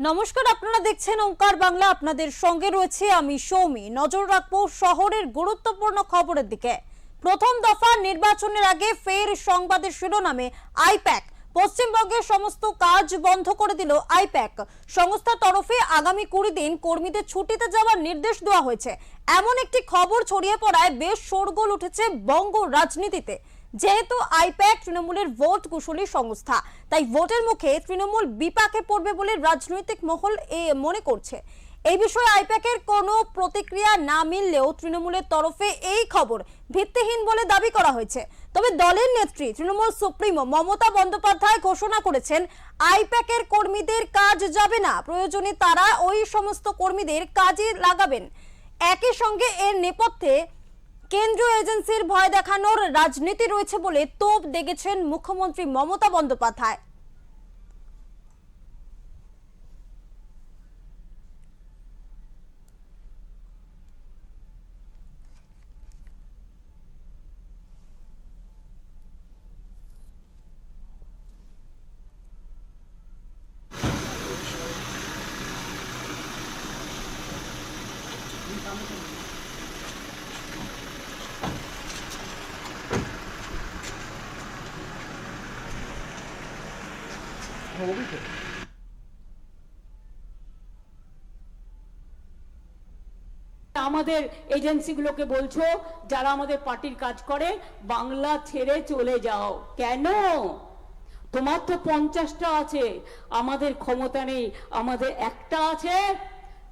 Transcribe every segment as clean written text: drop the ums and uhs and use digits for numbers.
নমস্কার, আপনারা দেখছেন ওঙ্কার বাংলা। আপনাদের সঙ্গে রয়েছে আমি সৌমি। নজর রাখবো শহরের গুরুত্বপূর্ণ খবরের দিকে। প্রথম দফা নির্বাচনের আগে ফের সংবাদের শিরোনামে আইপ্যাক। পশ্চিমবঙ্গের সমস্ত কাজ বন্ধ করে দিল আইপ্যাক। সংস্থার তরফে আগামী 20 দিন কর্মীদের ছুটিতে যাওয়ার নির্দেশ দেওয়া হয়েছে। এমন একটি খবর ছড়িয়ে পড়ায় বেশ শোরগোল উঠেছে বঙ্গ রাজনীতিতে। যেহেতু আইপ্যাক তৃণমূলের ভোট কুশলী সংস্থা, তাই ভোটের মুখে তৃণমূল বিপাকে পড়বে বলে রাজনৈতিক মহল মনে করছে। এই বিষয়ে আইপ্যাকের কোনো প্রতিক্রিয়া না মিললেও তৃণমূলের তরফে এই খবর ভিত্তিহীন বলে দাবি করা হয়েছে। তবে দলের নেত্রী তৃণমূল সুপ্রিমো মমতা বন্দ্যোপাধ্যায় ঘোষণা করেছেন আইপ্যাকের কর্মীদের কাজ যাবে না, প্রয়োজনে তারা ওই সমস্ত কর্মীদের কাজে লাগাবেন। একই সঙ্গে এর নেপথ্যে কেন্দ্রীয় এজেন্সির ভয় দেখানোর রাজনীতি রয়েছে বলে তোপ দেগেছেন মুখ্যমন্ত্রী মমতা বন্দ্যোপাধ্যায়। আমাদের এজেন্সিগুলোকে বলছো যারা আমাদের পার্টির কাজ করে বাংলা ছেড়ে চলে যাও। কেন? তোমার তো 50টা আছে, আমাদের ক্ষমতা নেই, আমাদের একটা আছে।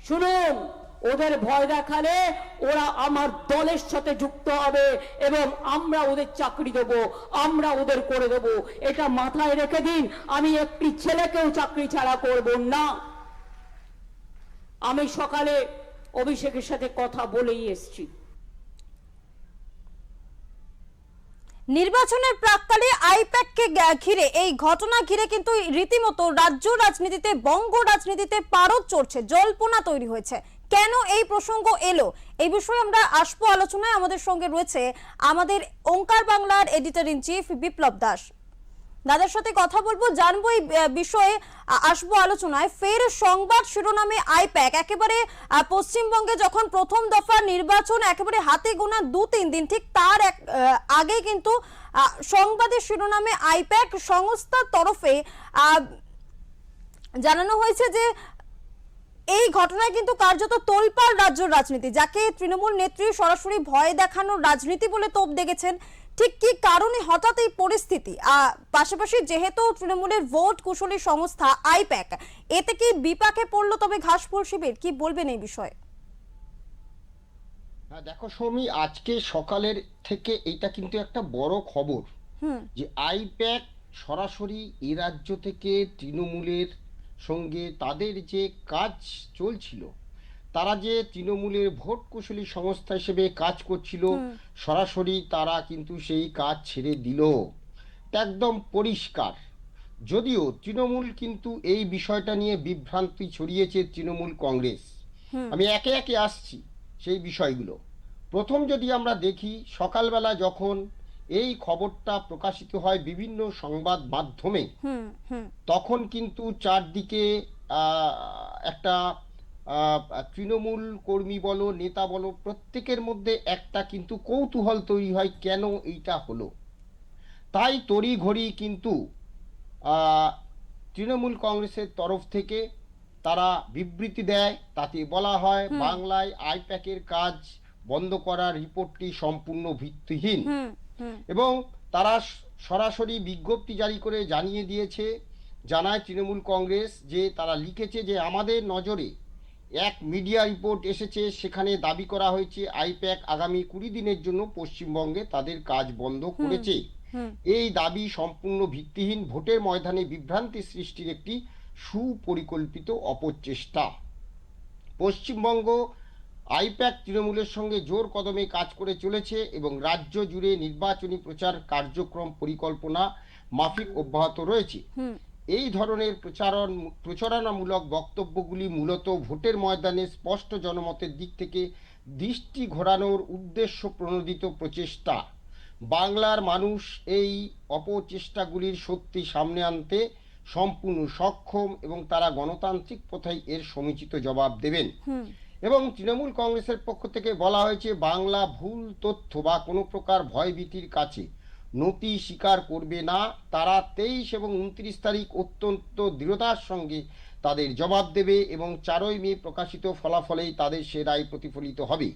শুনুন, ওদের ভয় দেখালে ওরা আমার দলের সাথে যুক্ত হবে এবং আমরা ওদের চাকরি দেব, আমরা ওদের করে দেব। এটা মাথায় রেখে দিন। আমি একটি ছেলেকেও চাকরি ছাড়া করব না। আমি সকালে অভিষেকের সাথে কথা বলেই এসেছি। নির্বাচনের প্রাক্কালে আইপ্যাককে ঘিরে এই ঘটনা ঘিরে কিন্তু রীতিমতো রাজ্য রাজনীতিতে, বঙ্গ রাজনীতিতে পারদ চড়ছে, জল্পনা তৈরি হয়েছে। কেন এই প্রসঙ্গ এলো, এই বিষয়ে আমরা আসবো আলোচনায়। আমাদের সঙ্গে রয়েছে আমাদের ওঙ্কার বাংলার এডিটর ইন চিফ বিপ্লব দাস। দাদার সাথে কথা বলবো, জানবো এই বিষয়ে, আসবো আলোচনায়। ফের সংবাদ শিরোনামে আইপ্যাক। একেবারে পশ্চিমবঙ্গে যখন প্রথম দফা নির্বাচন একেবারে হাতে গোনা 2-3 দিন, ঠিক তার আগে কিন্তু সংবাদের শিরোনামে আইপ্যাক সংস্থার তরফে জানানো হয়েছে যে এই ঘটনায় কিন্তু কার্যত তোলপাড় রাজ্য রাজনীতি, যাকে তৃণমূল নেত্রী সরাসরি ভয় দেখানোর রাজনীতি বলে তোপ দেখেছেন। ঠিক কি কারণে হঠাৎ এই পরিস্থিতি? পাশাপাশি যেহেতু তৃণমূলের ভোট কুশলী সংস্থা আইপ্যাক, এতে কি বিপাকে পড়লো তবে ঘাসফুল শিবির? কি বলবেন এই বিষয়ে? দেখো সৌমি, আজকে সকালের থেকে এটা কিন্তু একটা বড় খবর যে আইপ্যাক সরাসরি এই রাজ্য থেকে তৃণমূলের সঙ্গে তাদের যে কাজ চলছিল, তারা যে তৃণমূলের ভোট কুশলী সংস্থা হিসেবে কাজ করছিল, সরাসরি তারা কিন্তু সেই কাজ ছেড়ে দিল। একদম পরিষ্কার। যদিও তৃণমূল কিন্তু এই বিষয়টা নিয়ে বিভ্রান্তি ছড়িয়েছে তৃণমূল কংগ্রেস। আমি একে একে আসছি সেই বিষয়গুলো। প্রথম যদি আমরা দেখি, সকালবেলা যখন এই খবরটা প্রকাশিত হয় বিভিন্ন সংবাদ মাধ্যমে, তখন কিন্তু চারদিকে একটা তৃণমূল কর্মী বলো, নেতা বলো, প্রত্যেকের মধ্যে একটা কিন্তু কৌতূহল তৈরি হয় কেন এইটা হলো। তাই তড়িঘড়ি কিন্তু তৃণমূল কংগ্রেসের তরফ থেকে তারা বিবৃতি দেয়। তাতে বলা হয় বাংলায় আইপ্যাকের কাজ বন্ধ করার রিপোর্টটি সম্পূর্ণ ভিত্তিহীন, এবং তারা সরাসরি বিজ্ঞপ্তি জারি করে জানিয়ে দিয়েছে, জানায় তৃণমূল কংগ্রেস যে তারা লিখেছে যে আমাদের নজরে এক মিডিয়া রিপোর্ট এসেছে, সেখানে দাবি করা হয়েছে আইপ্যাক আগামী 20 দিনের জন্য পশ্চিমবঙ্গে তাদের কাজ বন্ধ করেছে। এই দাবি সম্পূর্ণ ভিত্তিহীন, ভোটের ময়দানে বিভ্রান্তি সৃষ্টির একটি সুপরিকল্পিত অপচেষ্টা। পশ্চিমবঙ্গ আইপ্যাক তৃণমূলের সঙ্গে জোর কদমে কাজ করে চলেছে এবং রাজ্য জুড়ে নির্বাচনী প্রচার কার্যক্রম পরিকল্পনা মাফিক অব্যাহত রয়েছে। এই ধরনের প্রচারণামূলক বক্তব্যগুলি মূলত ভোটের ময়দানে স্পষ্ট জনমতের দিক থেকে দৃষ্টি ঘোরানোর উদ্দেশ্য প্রণোদিত প্রচেষ্টা। বাংলার মানুষ এই অপচেষ্টাগুলির সত্যি সামনে আনতে সম্পূর্ণ সক্ষম এবং তারা গণতান্ত্রিক পথেই এর সমুচিত জবাব দেবেন। এবং তৃণমূল কংগ্রেসের পক্ষ থেকে বলা হয়েছে বাংলা ভুল তথ্য বা কোনো প্রকার ভয়ভীতির কাছে নতি স্বীকার করবে না। তারা 23 এবং 29 তারিখ অত্যন্ত দৃঢ়তার সঙ্গে তাদের জবাব দেবে এবং 4ই মে প্রকাশিত ফলাফলেই তাদের সে রায় প্রতিফলিত হবে।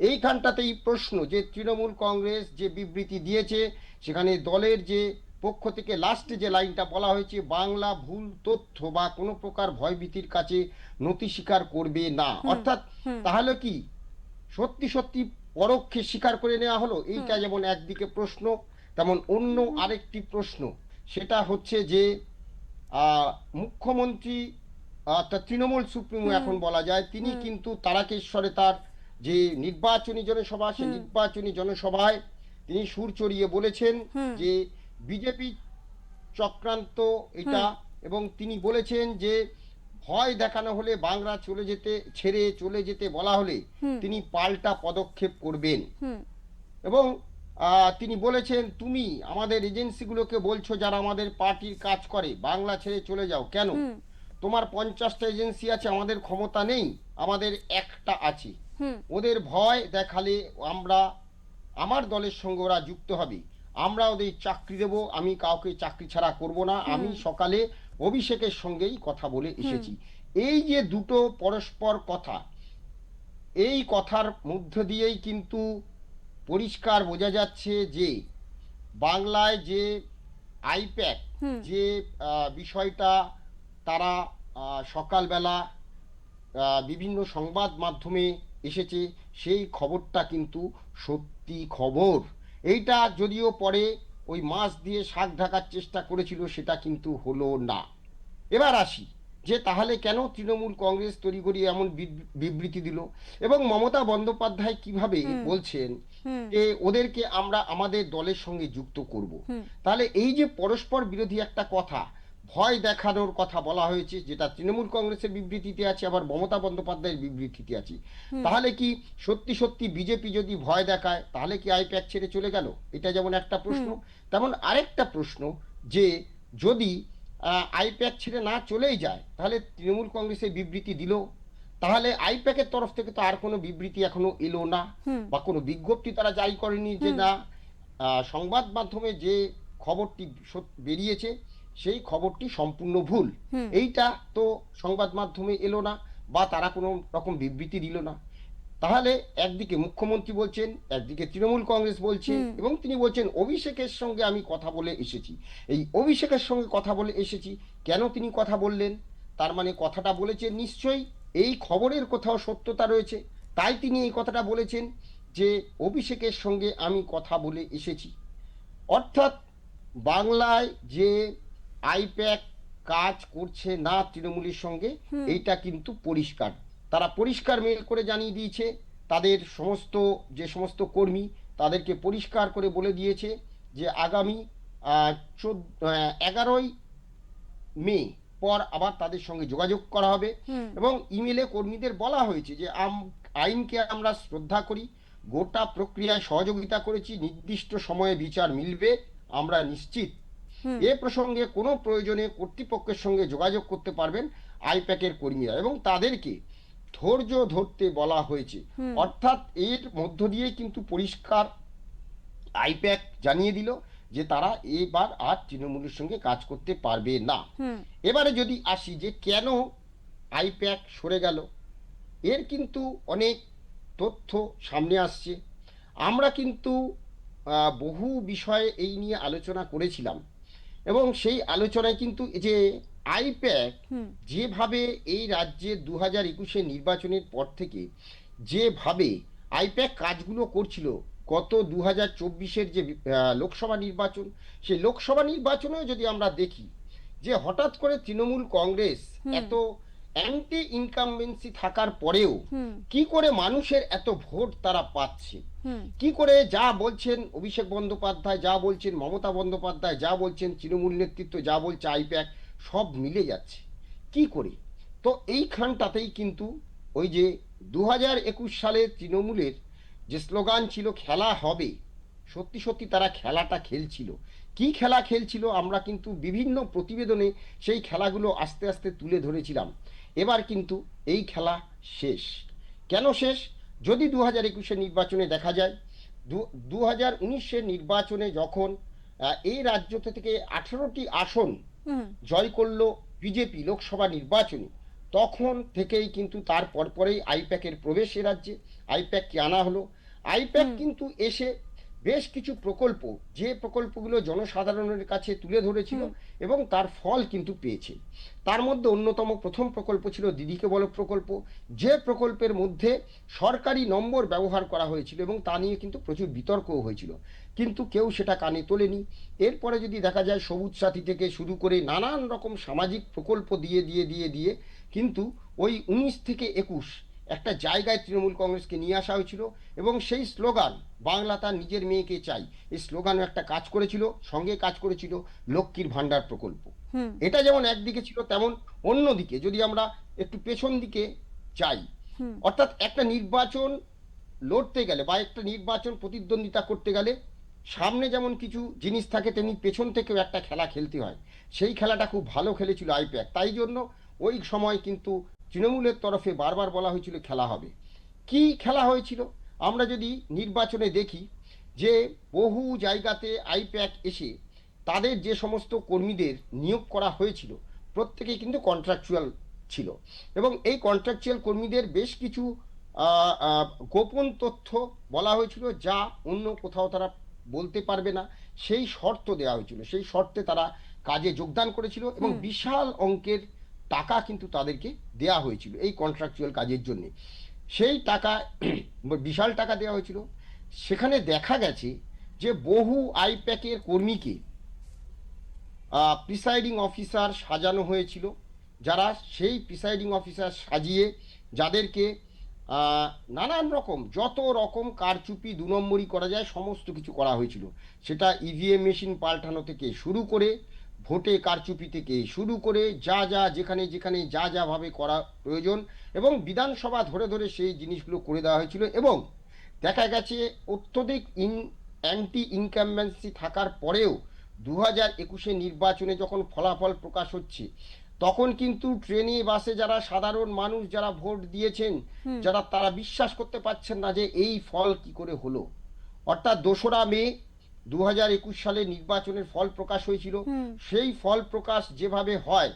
এইখানটাতেই প্রশ্ন যে তৃণমূল কংগ্রেস যে বিবৃতি দিয়েছে সেখানে দলের যে পক্ষ থেকে লাস্টে যে লাইনটা বলা হয়েছে বাংলা ভুল তথ্য বা কোনো প্রকার ভয়ভীতির কাছে নতি স্বীকার করবে না, অর্থাৎ তাহলে কি সত্যি সত্যি পরোক্ষে স্বীকার করে নেওয়া হলো? এইটা যেমন একদিকে প্রশ্ন, তেমন অন্য আরেকটি প্রশ্ন, সেটা হচ্ছে যে মুখ্যমন্ত্রী অর্থাৎ তৃণমূল সুপ্রিমো এখন বলা যায়, তিনি কিন্তু তারকেশ্বরে তার যে নির্বাচনী জনসভা, সেই নির্বাচনী জনসভায় তিনি সুর চড়িয়ে বলেছেন যে বিজেপি চক্রান্ত এটা, এবং তিনি বলেছেন যে ভয় দেখানো হলে বাংলা ছেড়ে চলে যেতে বলা হলে তিনি পাল্টা পদক্ষেপ করবেন। এবং তিনি বলেছেন তুমি আমাদের এজেন্সিগুলোকে বলছো যারা আমাদের পার্টির কাজ করে বাংলা ছেড়ে চলে যাও কেন? তোমার 50টা এজেন্সি আছে, আমাদের ক্ষমতা নেই, আমাদের একটা আছে। ওদের ভয় দেখালে আমার দলের সঙ্গে ওরা যুক্ত হবে, আমরা ওদের চাকরি দেব, আমি কাউকে চাকরি ছাড়া করব না। আমি সকালে অভিষেকের সঙ্গেই কথা বলে এসেছি। এই যে দুটো পরস্পর কথা, এই কথার মধ্য দিয়েই কিন্তু পরিষ্কার বোঝা যাচ্ছে যে বাংলায় যে আইপ্যাক যে বিষয়টা তারা সকালবেলা বিভিন্ন সংবাদ মাধ্যমে এসেছে, সেই খবরটা কিন্তু সত্যি খবর। এইটা যদিও পরে ওই মাছ দিয়ে শাক ঢাকার চেষ্টা করেছিল, সেটা কিন্তু হলো না। এবার আসি যে তাহলে কেন তৃণমূল কংগ্রেস তড়িঘড়ি এমন বিবৃতি দিল, এবং মমতা বন্দ্যোপাধ্যায় কিভাবে বলছেন যে ওদেরকে আমরা আমাদের দলের সঙ্গে যুক্ত করব। তাহলে এই যে পরস্পর বিরোধী একটা কথা, ভয় দেখানোর কথা বলা হয়েছে, যেটা তৃণমূল কংগ্রেসের বিবৃতিতে আছে, আবার মমতা বন্দ্যোপাধ্যায়ের বিবৃতিতে আছে। তাহলে কি সত্যি সত্যি বিজেপি যদি ভয় দেখায় তাহলে কি আইপ্যাক ছেড়ে চলে গেল? এটা যেমন একটা প্রশ্ন, তেমন আরেকটা প্রশ্ন যে যদি আইপ্যাক ছেড়ে না চলেই যায় তাহলে তৃণমূল কংগ্রেসের বিবৃতি দিল, তাহলে আইপ্যাকের তরফ থেকে তো আর কোনো বিবৃতি এখনো এলো না বা কোনো বিজ্ঞপ্তি তারা জারি করেনি যে না সংবাদ মাধ্যমে যে খবরটি বেরিয়েছে সেই খবরটি সম্পূর্ণ ভুল। এইটা তো সংবাদ মাধ্যমে এলো না বা তারা কোনো রকম বিবৃতি দিল না। তাহলে একদিকে মুখ্যমন্ত্রী বলছেন, একদিকে তৃণমূল কংগ্রেস বলছে, এবং তিনি বলছেন অভিষেকের সঙ্গে আমি কথা বলে এসেছি। এই অভিষেকের সঙ্গে কথা বলে এসেছি, কেন তিনি কথা বললেন? তার মানে কথাটা বলেছেন নিশ্চয়ই এই খবরের কোথাও সত্যতা রয়েছে, তাই তিনি এই কথাটা বলেছেন যে অভিষেকের সঙ্গে আমি কথা বলে এসেছি। অর্থাৎ বাংলায় যে আইপ্যাক কাজ করছে না তৃণমূলের সঙ্গে, এইটা কিন্তু পরিষ্কার। তারা পরিষ্কার মেল করে জানিয়ে দিয়েছে তাদের যে সমস্ত কর্মী, তাদেরকে পরিষ্কার করে বলে দিয়েছে যে আগামী 11ই মে পর আবার তাদের সঙ্গে যোগাযোগ করা হবে। এবং ইমেলে কর্মীদের বলা হয়েছে যে আইনকে আমরা শ্রদ্ধা করি, গোটা প্রক্রিয়ায় সহযোগিতা করেছি, নির্দিষ্ট সময়ে বিচার মিলবে আমরা নিশ্চিত। এ প্রসঙ্গে কোনো প্রয়োজনে কর্তৃপক্ষের সঙ্গে যোগাযোগ করতে পারবেন আইপ্যাকের কর্মীরা, এবং তাদেরকে ধৈর্য ধরতে বলা হয়েছে। অর্থাৎ এর মধ্য দিয়ে কিন্তু পরিষ্কার আইপ্যাক জানিয়ে দিল যে তারা এবার আর তৃণমূলের সঙ্গে কাজ করতে পারবে না। এবারে যদি আসি যে কেন আইপ্যাক সরে গেল, এর কিন্তু অনেক তথ্য সামনে আসছে। আমরা কিন্তু বহু বিষয়ে এই নিয়ে আলোচনা করেছিলাম, এবং সেই আলোচনায় কিন্তু যে আইপ্যাক যেভাবে এই রাজ্যে 2021 নির্বাচনের পর থেকে যেভাবে আইপ্যাক কাজগুলো করছিল, গত 2024 যে লোকসভা নির্বাচন, সেই লোকসভা নির্বাচনেও যদি আমরা দেখি যে হঠাৎ করে তৃণমূল কংগ্রেস এত অ্যান্টি ইনকামবেন্সি থাকার পরেও কি করে মানুষের এত ভোট তারা পাচ্ছে, কি করে যা বলছেন অভিষেক বন্দ্যোপাধ্যায়, যা বলছেন মমতা বন্দ্যোপাধ্যায়, যা বলছেন তৃণমূল নেতৃত্ব, যা বলছে আইপ্যাক, সব মিলে যাচ্ছে কি করে? তো এইখানটাতেই কিন্তু ওই যে 2021 সালে তৃণমূলের যে স্লোগান ছিল খেলা হবে, সত্যি সত্যি তারা খেলাটা খেলছিল। কি খেলা খেলছিল আমরা কিন্তু বিভিন্ন প্রতিবেদনে সেই খেলাগুলো আস্তে আস্তে তুলে ধরেছিলাম। এবার কিন্তু এই খেলা শেষ। কেন শেষ? যদি 2021-এর নির্বাচনে দেখা যায়, 2019-এর নির্বাচনে যখন এই রাজ্য থেকে 18টি আসন জয় করলো বিজেপি লোকসভা নির্বাচনে, তখন থেকেই কিন্তু তার পরপরেই আইপ্যাকের প্রবেশ এ রাজ্যে, আইপ্যাককে আনা হলো। আইপ্যাক কিন্তু এসে বেশ কিছু প্রকল্প, যে প্রকল্পগুলো জনসাধারণের কাছে তুলে ধরেছিল এবং তার ফল কিন্তু পেয়েছে। তার মধ্যে অন্যতম প্রথম প্রকল্প ছিল দিদিকে বলো প্রকল্প, যে প্রকল্পের মধ্যে সরকারি নম্বর ব্যবহার করা হয়েছিল এবং তা নিয়ে কিন্তু প্রচুর বিতর্কও হয়েছিল, কিন্তু কেউ সেটা কানে তোলেনি। এরপরে যদি দেখা যায় সবুজ সাথী থেকে শুরু করে নানান রকম সামাজিক প্রকল্প দিয়ে দিয়ে দিয়ে দিয়ে কিন্তু ওই 19 থেকে 21 একটা জায়গায় তৃণমূল কংগ্রেসকে নিয়ে আসা হয়েছিল এবং সেই স্লোগান বাংলা তার নিজের মেয়েকে চাই, এই স্লোগানও একটা কাজ করেছিল। সঙ্গে কাজ করেছিল লক্ষ্মীর ভান্ডার প্রকল্প। এটা যেমন একদিকে ছিল, তেমন অন্যদিকে যদি আমরা একটু পেছন দিকে যাই, অর্থাৎ একটা নির্বাচন লড়তে গেলে বা একটা নির্বাচন প্রতিদ্বন্দ্বিতা করতে গেলে সামনে যেমন কিছু জিনিস থাকে, তেমনি পেছন থেকেও একটা খেলা খেলতে হয়। সেই খেলাটা খুব ভালো খেলেছিল আইপ্যাক। তাই জন্য ওই সময় কিন্তু তৃণমূলের তরফে বারবার বলা হয়েছিল খেলা হবে। কি খেলা হয়েছিল আমরা যদি নির্বাচনে দেখি, যে বহু জায়গাতে আইপ্যাক এসে তাদের যে সমস্ত কর্মীদের নিয়োগ করা হয়েছিল প্রত্যেকেই কিন্তু কন্ট্রাকচুয়াল ছিল এবং এই কন্ট্রাকচুয়াল কর্মীদের বেশ কিছু গোপন তথ্য বলা হয়েছিল যা অন্য কোথাও তারা বলতে পারবে না, সেই শর্ত দেওয়া হয়েছিল। সেই শর্তে তারা কাজে যোগদান করেছিল এবং বিশাল অঙ্কের টাকা কিন্তু তাদেরকে দেয়া হয়েছিল এই কন্ট্রাকচুয়াল কাজের জন্য। সেই টাকা বিশাল টাকা দেওয়া হয়েছিল। সেখানে দেখা গেছে যে বহু আইপ্যাকের কর্মীকে প্রিসাইডিং অফিসার সাজানো হয়েছিল, যারা সেই প্রিসাইডিং অফিসার সাজিয়ে যাদেরকে নানান রকম যত রকম কারচুপি 2 নম্বরই করা যায় সমস্ত কিছু করা হয়েছিল। সেটা ইভিএম মেশিন পাল্টানো থেকে শুরু করে ভোটে কারচুপি থেকে শুরু করে যা যা যেখানে যেখানে যা যাভাবে করা প্রয়োজন এবং বিধানসভা ধরে ধরে সেই জিনিসগুলো করে দেওয়া হয়েছিল। এবং দেখা গেছে অত্যধিক অ্যান্টি ইনকামবেন্সি থাকার পরেও 2021-এর নির্বাচনে যখন ফলাফল প্রকাশ হচ্ছে, তখন কিন্তু ট্রেনে বাসে যারা সাধারণ মানুষ যারা ভোট দিয়েছেন, যারা তারা বিশ্বাস করতে পারছেন না যে এই ফল কি করে হলো। অর্থাৎ 2রা মে 2021 সালে নির্বাচনের ফল প্রকাশ হয়েছিল। সেই ফল প্রকাশ যেভাবে হয়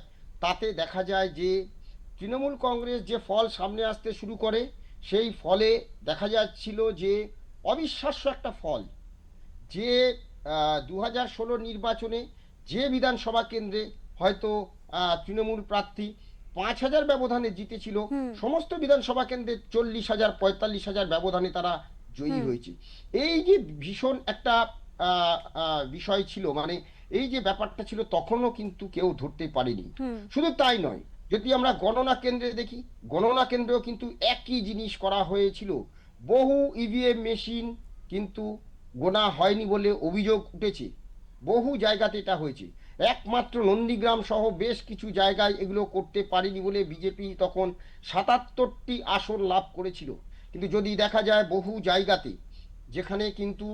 তাতে দেখা যায় যে তৃণমূল কংগ্রেস যে ফল সামনে আসতে শুরু করে, সেই ফলে দেখা যাচ্ছিল যে অবিশ্বাস্য একটা ফল, যে 2016 নির্বাচনে যে বিধানসভা কেন্দ্রে হয়তো তৃণমূল প্রার্থী 5,000 ব্যবধানে জিতেছিল, সমস্ত বিধানসভা কেন্দ্রে 40,000 45,000 ব্যবধানে তারা জয়ী হয়েছে। এই যে ভীষণ একটা বিষয় ছিল, মানে এই যে ব্যাপারটা ছিল তখনও কিন্তু কেউ ধরতে পারেনি। শুধু তাই নয়, যদি আমরা গণনা কেন্দ্রে দেখি, গণনা কেন্দ্রেও কিন্তু একই জিনিস করা হয়েছিল। বহু ইভিএম মেশিন কিন্তু গোনা হয়নি বলে অভিযোগ উঠেছে। বহু জায়গাতে এটা হয়েছে, একমাত্র নন্দীগ্রাম সহ বেশ কিছু জায়গায় এগুলো করতে পারেনি বলে বিজেপি তখন 77টি আসন লাভ করেছিল। কিন্তু যদি দেখা যায় বহু জায়গাতে যেখানে কিন্তু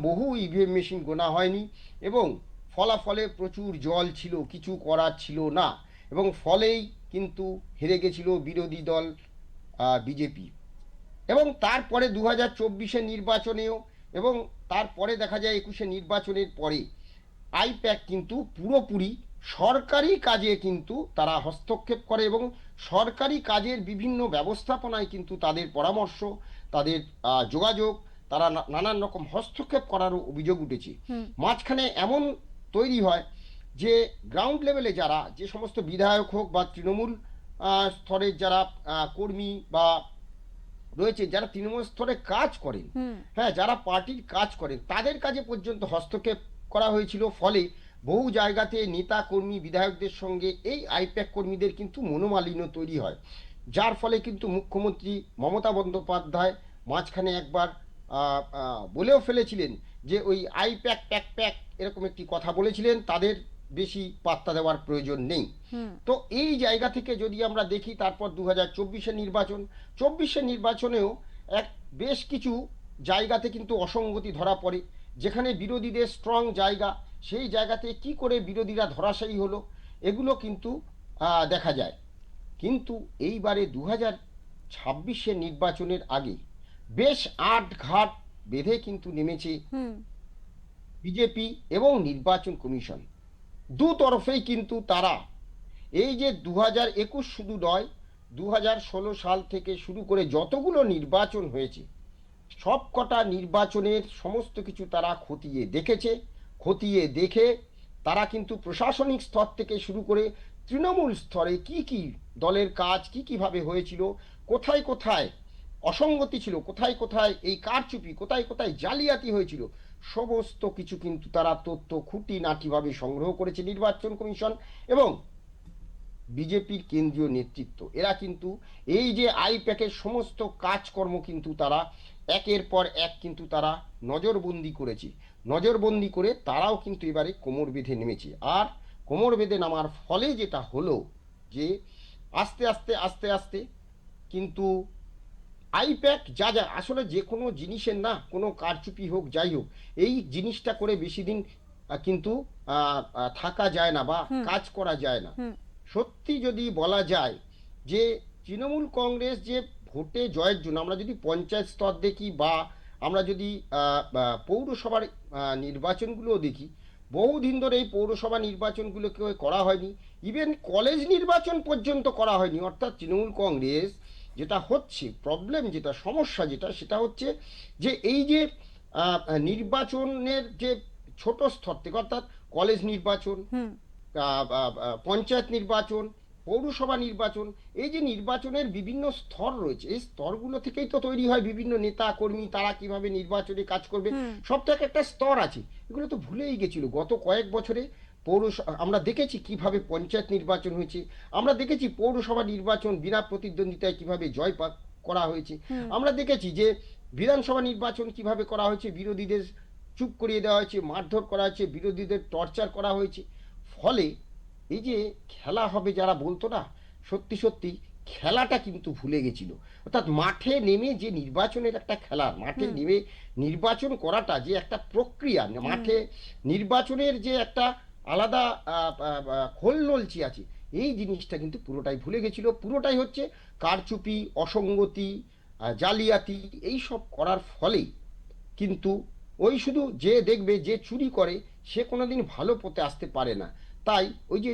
বহু ইভিএম মেশিন গোনা হয়নি এবং ফলাফলে প্রচুর জল ছিল, কিছু করার ছিল না এবং ফলেই কিন্তু হেরে গেছিল বিরোধী দল বিজেপি। এবং তারপরে 2024-এর নির্বাচনেও এবং তারপরে দেখা যায় 21-এর নির্বাচনের পরে আইপ্যাক কিন্তু পুরোপুরি সরকারি কাজে কিন্তু তারা হস্তক্ষেপ করে এবং সরকারি কাজের বিভিন্ন ব্যবস্থাপনায় কিন্তু তাদের পরামর্শ, তাদের যোগাযোগ, তারা নানান রকম হস্তক্ষেপ করারও অভিযোগ উঠেছে। মাঝখানে এমন তৈরি হয় যে গ্রাউন্ড লেভেলে যারা যে সমস্ত বিধায়ক হোক বা তৃণমূল স্তরের যারা কর্মী বা রয়েছে, যারা তৃণমূল স্তরে কাজ করেন, হ্যাঁ, যারা পার্টির কাজ করেন, তাদের কাজে পর্যন্ত হস্তক্ষেপ করা হয়েছিল। ফলে বহু জায়গাতে নেতা কর্মী বিধায়কদের সঙ্গে এই আইপ্যাক কর্মীদের কিন্তু মনোমালিন্য তৈরি হয়, যার ফলে কিন্তু মুখ্যমন্ত্রী মমতা বন্দ্যোপাধ্যায় মাঝখানে একবার বলেও ফেলেছিলেন যে ওই আইপ্যাক প্যাক প্যাক এরকম একটি কথা বলেছিলেন, তাদের বেশি পাত্তা দেওয়ার প্রয়োজন নেই। তো এই জায়গা থেকে যদি আমরা দেখি, তারপর 2024-এর নির্বাচন, 24-এর নির্বাচনেও বেশ কিছু জায়গাতে কিন্তু অসঙ্গতি ধরা পড়ে যেখানে বিরোধীদের স্ট্রং জায়গা, সেই জায়গাতে কি করে বিরোধীরা ধরাশায়ী হলো, এগুলো কিন্তু দেখা যায়। কিন্তু এইবারে 2026-এর নির্বাচনের আগে বেশ আট ঘাট বেঁধে কিন্তু নেমেছে বিজেপি এবং নির্বাচন কমিশন। দু তরফেই কিন্তু তারা এই যে 2021 শুধু নয়, 2016 সাল থেকে শুরু করে যতগুলো নির্বাচন হয়েছে সব কটা নির্বাচনের সমস্ত কিছু তারা খতিয়ে দেখেছে। খতিয়ে দেখে তারা কিন্তু প্রশাসনিক স্তর থেকে শুরু করে তৃণমূল স্তরে কি কি দলের কাজ কি কিভাবে হয়েছিল, কোথায় কোথায় অসঙ্গতি ছিল, কোথায় কোথায় এই কারচুপি, কোথায় কোথায় জালিয়াতি হয়েছিল, সমস্ত কিছু কিন্তু তারা তথ্য খুঁটিনাটিভাবে সংগ্রহ করেছে নির্বাচন কমিশন এবং বিজেপির কেন্দ্রীয় নেতৃত্ব। এরা কিন্তু এই যে আইপ্যাকের সমস্ত কাজকর্ম কিন্তু তারা একের পর এক কিন্তু তারা নজরবন্দি করেছে। নজরবন্দি করে তারাও কিন্তু এবারে কোমর বেঁধে নেমেছে। আর কোমর বেঁধে নামার ফলে যেটা হলো যে আস্তে আস্তে আস্তে আস্তে কিন্তু আইপ্যাক যা যা আসলে যে কোনো জিনিসের না কোনো কারচুপি হোক যাই হোক, এই জিনিসটা করে বেশি দিন কিন্তু থাকা যায় না বা কাজ করা যায় না। সত্যি যদি বলা যায় যে তৃণমূল কংগ্রেস যে ভোটে জয়ের জন্য, আমরা যদি পঞ্চায়েত স্তর দেখি বা আমরা যদি পৌরসভার নির্বাচনগুলোও দেখি, বহুদিন ধরে এই পৌরসভা নির্বাচনগুলোকে করা হয়নি, ইভেন কলেজ নির্বাচন পর্যন্ত করা হয়নি। অর্থাৎ তৃণমূল কংগ্রেস যেটা হচ্ছে প্রবলেম, যেটা সমস্যা, যেটা সেটা হচ্ছে যে এই যে নির্বাচনের যে ছোট স্তর থেকে অর্থাৎ কলেজ নির্বাচন, পঞ্চায়েত নির্বাচন, পৌরসভা নির্বাচন, এই যে নির্বাচনের বিভিন্ন স্তর রয়েছে, এই স্তরগুলো থেকেই তো তৈরি হয় বিভিন্ন নেতা কর্মী, তারা কিভাবে নির্বাচনে কাজ করবে, সবটাকে একটা স্তর আছে। এগুলো তো ভুলেই গেছিল গত কয়েক বছরে। আমরা দেখেছি কিভাবে পঞ্চায়েত নির্বাচন হয়েছে, আমরা দেখেছি পৌরসভা নির্বাচন বিনা প্রতিদ্বন্দ্বিতায় কিভাবে জয় করা হয়েছে, আমরা দেখেছি যে বিধানসভা নির্বাচন কিভাবে করা হয়েছে, বিরোধীদের চুপ করিয়ে দেওয়া হয়েছে, মারধর করা হয়েছে, বিরোধীদের টর্চার করা হয়েছে। ফলে এই যে খেলা হবে যারা বলতো না, সত্যি সত্যি খেলাটা কিন্তু ভুলে গেছিল। অর্থাৎ মাঠে নেমে যে নির্বাচনের একটা খেলা, মাঠে নেমে নির্বাচন করাটা যে একটা প্রক্রিয়া, মাঠে নির্বাচনের যে একটা আলাদা খোলনলচি আছে, এই জিনিসটা কিন্তু পুরোটাই ভুলে গেছিল। পুরোটাই হচ্ছে কারচুপি, অসঙ্গতি, জালিয়াতি, এই সব করার ফলে কিন্তু ওই শুধু যে দেখবে যে চুরি করে সে কোনোদিন ভালো পথে আসতে পারে না। তাই ওই যে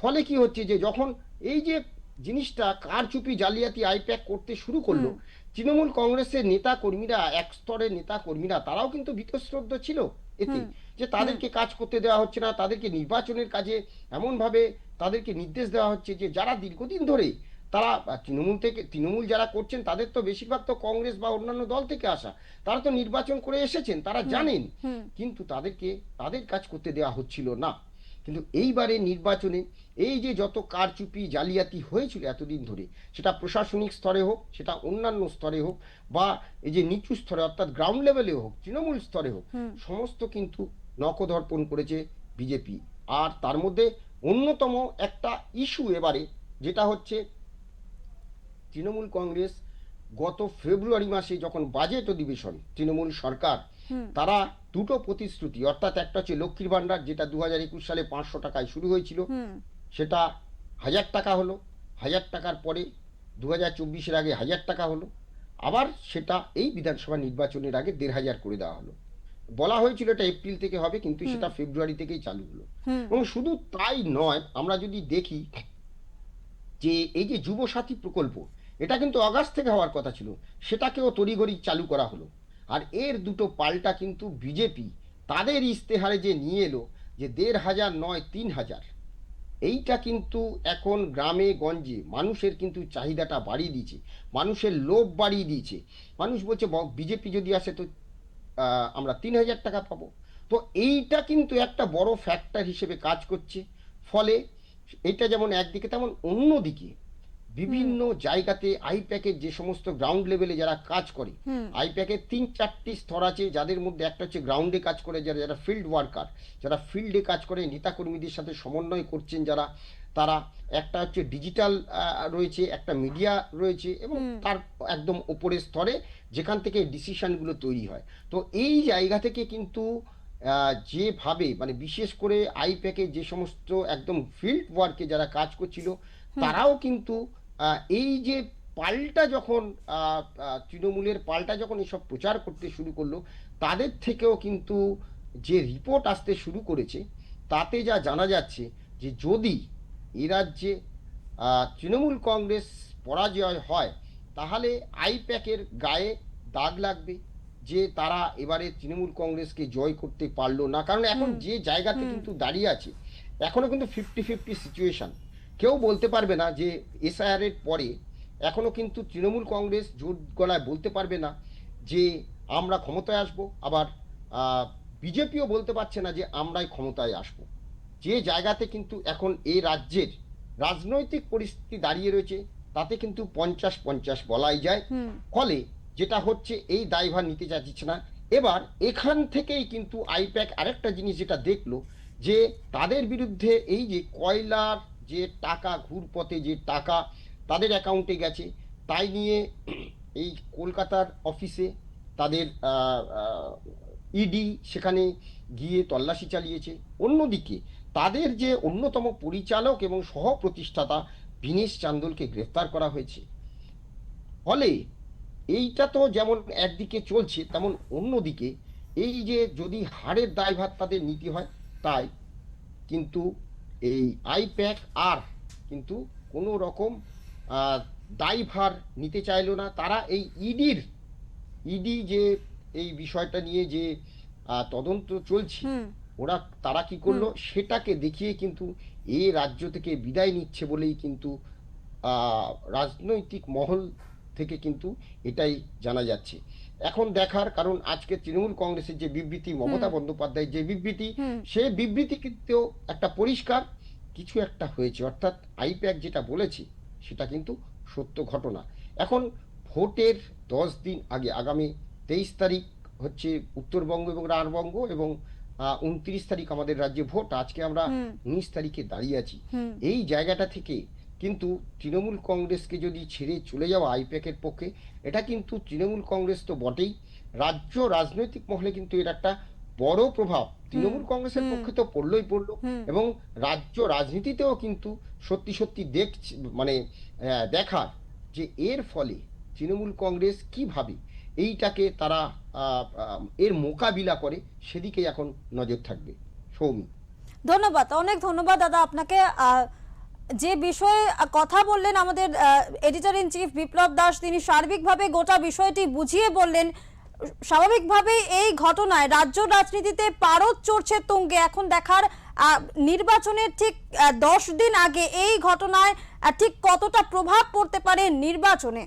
ফলে কি হচ্ছে যে যখন এই যে জিনিসটা কারচুপি জালিয়াতি আইপ্যাক করতে শুরু করলো, তৃণমূল কংগ্রেসের নেতা কর্মীরা, এক স্তরের নেতা কর্মীরা, তারাও কিন্তু ভীতশ্রদ্ধ ছিল এতে যে তাদেরকে কাজ করতে দেওয়া হচ্ছে না, তাদেরকে নির্বাচনের কাজে এমনভাবে তাদেরকে নির্দেশ দেওয়া হচ্ছে যে যারা দীর্ঘদিন ধরে তারা তৃণমূল যারা করছেন তাদের তো বেশিরভাগ তো কংগ্রেস বা অন্যান্য দল থেকে আসা, তারা তো নির্বাচন করে এসেছেন, তারা জানেন, কিন্তু তাদেরকে তাদের কাজ করতে দেওয়া হচ্ছিল না। কিন্তু এইবারে নির্বাচনে এই যে যত কারচুপি জালিয়াতি হয়েছিল এতদিন ধরে, সেটা প্রশাসনিক স্তরে হোক, সেটা অন্যান্য স্তরে হোক, বা এই যে নিচু স্তরে অর্থাৎ গ্রাউন্ড লেভেলে হোক, তৃণমূল স্তরে হোক, সমস্ত কিন্তু নখদর্পণ করেছে বিজেপি। আর তার মধ্যে অন্যতম একটা ইস্যু এবারে যেটা হচ্ছে তৃণমূল কংগ্রেস গত ফেব্রুয়ারি মাসে যখন বাজেট অধিবেশন, তৃণমূল সরকার তারা দুটো প্রতিশ্রুতি, অর্থাৎ একটা হচ্ছে লক্ষ্মীর ভান্ডার, যেটা 2021 সালে 500 টাকায় শুরু হয়েছিল, সেটা 1000 টাকা হলো, 1000 টাকার পরে 2024-এর আগে 1000 টাকা হলো, আবার সেটা এই বিধানসভা নির্বাচনের আগে 1500 করে দেওয়া হলো। বলা হয়েছিল এটা এপ্রিল থেকে হবে, কিন্তু সেটা ফেব্রুয়ারি থেকেই চালু হলো। এবং শুধু তাই নয়, আমরা যদি দেখি যে এই যে যুবসাথী প্রকল্প, এটা কিন্তু আগস্ট থেকে হওয়ার কথা ছিল, সেটাকেও তড়িঘড়ি চালু করা হলো। আর এর দুটো পাল্টা কিন্তু বিজেপি তাদের ইস্তেহারে যে নিয়ে এলো যে 1500 নয় 3000, এইটা কিন্তু এখন গ্রামে গঞ্জে মানুষের কিন্তু চাহিদাটা বাড়িয়ে দিয়েছে, মানুষের লোভ বাড়িয়ে দিয়েছে। মানুষ বলছে বিজেপি যদি আসে তো আমরা 3000 টাকা পাবো। তো এইটা কিন্তু একটা বড় ফ্যাক্টর হিসেবে কাজ করছে। ফলে এটা যেমন একদিকে, তেমন অন্যদিকে বিভিন্ন জায়গাতে আইপ্যাকের যে সমস্ত গ্রাউন্ড লেভেলে যারা কাজ করে, আইপ্যাকের 3-4টি স্তর আছে, যাদের মধ্যে একটা হচ্ছে গ্রাউন্ডে কাজ করে যারা ফিল্ড ওয়ার্কার, যারা ফিল্ডে কাজ করে, নেতাকর্মীদের সাথে সমন্বয় করছেন যারা, তারা একটা হচ্ছে ডিজিটাল রয়েছে, একটা মিডিয়া রয়েছে, এবং তার একদম ওপরের স্তরে যেখান থেকে ডিসিশনগুলো তৈরি হয়। তো এই জায়গা থেকে কিন্তু যেভাবে মানে বিশেষ করে আইপ্যাকে যে সমস্ত একদম ফিল্ড ওয়ার্কে যারা কাজ করছিল, তারাও কিন্তু এই যে পাল্টা যখন তৃণমূলের পাল্টা যখন এসব প্রচার করতে শুরু করলো, তাদের থেকেও কিন্তু যে রিপোর্ট আসতে শুরু করেছে, তাতে যা জানা যাচ্ছে যে যদি এ রাজ্যে তৃণমূল কংগ্রেস পরাজয় হয়, তাহলে আইপ্যাকের গায়ে দাগ লাগবে যে তারা এবারে তৃণমূল কংগ্রেসকে জয় করতে পারলো না। কারণ এখন যে জায়গাতে কিন্তু দাঁড়িয়ে আছে, এখনো কিন্তু 50-50 সিচুয়েশন। কেউ বলতে পারবে না যে এসআইআর এর পরে এখনো কিন্তু তৃণমূল কংগ্রেস জোর গলায় বলতে পারবে না যে আমরা ক্ষমতায় আসব, আবার বিজেপিও বলতে পারছে না যে আমরাই ক্ষমতায় আসব। যে জায়গাতে কিন্তু এখন এই রাজ্যের রাজনৈতিক পরিস্থিতি দাঁড়িয়ে রয়েছে, তাতে কিন্তু 50-50 বলাই যায়। ফলে যেটা হচ্ছে, এই দায়ভার নিতে চাইছে না। এবার এখান থেকেই কিন্তু আইপ্যাক আরেকটা জিনিস যেটা দেখলো, যে তাদের বিরুদ্ধে এই যে কয়লার যে টাকা, ঘুরপথে যে টাকা তাদের অ্যাকাউন্টে গেছে, তাই নিয়ে এই কলকাতার অফিসে তাদের ইডি সেখানে গিয়ে তল্লাশি চালিয়েছে। অন্যদিকে তাদের যে অন্যতম পরিচালক এবং সহ প্রতিষ্ঠাতা বিনেশ চান্দলকে গ্রেফতার করা হয়েছে। ফলে এইটা তো যেমন একদিকে চলছে, তেমন অন্যদিকে এই যে যদি হারের দায়ভার তাদের নিতে হয়, তাই কিন্তু এই আইপ্যাক আর কিন্তু কোনো রকম দায়ভার নিতে চাইলো না। তারা এই ইডি যে এই বিষয়টা নিয়ে যে তদন্ত চলছে, তারা কি করলো সেটাকে দেখিয়ে কিন্তু এই রাজ্য থেকে বিদায় নিচ্ছে বলেই কিন্তু রাজনৈতিক মহল থেকে কিন্তু এটাই জানা যাচ্ছে। এখন দেখার, কারণ আজকে তৃণমূল কংগ্রেসের যে বিবৃতি, মমতা বন্দ্যোপাধ্যায়ের যে বিবৃতি, সে বিবৃতি কিন্তু একটা পরিষ্কার কিছু একটা হয়েছে, অর্থাৎ আইপ্যাক যেটা বলেছে সেটা কিন্তু সত্য ঘটনা। এখন ভোটের 10 দিন আগে, আগামী 23 তারিখ হচ্ছে উত্তরবঙ্গ এবং রাঢ়বঙ্গ, এবং 29 তারিখ আমাদের রাজ্যে ভোট। আজকে আমরা 19 তারিখে দাঁড়িয়ে আছি। এই জায়গাটা থেকে কিন্তু তৃণমূল কংগ্রেসকে যদি ছেড়ে চলে যাওয়া আইপ্যাকের পক্ষে, এটা কিন্তু তৃণমূল কংগ্রেস তো বটেই, রাজ্য রাজনৈতিক মহলে কিন্তু এর একটা বড় প্রভাব তৃণমূল কংগ্রেসের পক্ষে তো পড়লোই পড়লো, এবং রাজ্য রাজনীতিতেও কিন্তু সত্যি সত্যি দেখার যে এর ফলে তৃণমূল কংগ্রেস কিভাবে এইটাকে তারা এর মোকাবিলা করে, সেদিকে এখন নজর থাকবে। সৌমি, ধন্যবাদ, অনেক ধন্যবাদ দাদা আপনাকে। যে বিষয়ে কথা বললেন আমাদের এডিটর ইন চিফ বিপ্লব দাস, তিনি সার্বিকভাবে গোটা বিষয়টি বুঝিয়ে বললেন। স্বাভাবিকভাবে এই ঘটনায় রাজ্য রাজনীতিতে পারদ চড়ছে তুঙ্গে। এখন দেখার নির্বাচনের ঠিক 10 দিন আগে এই ঘটনায় ঠিক কতটা প্রভাব পড়তে পারে নির্বাচনে।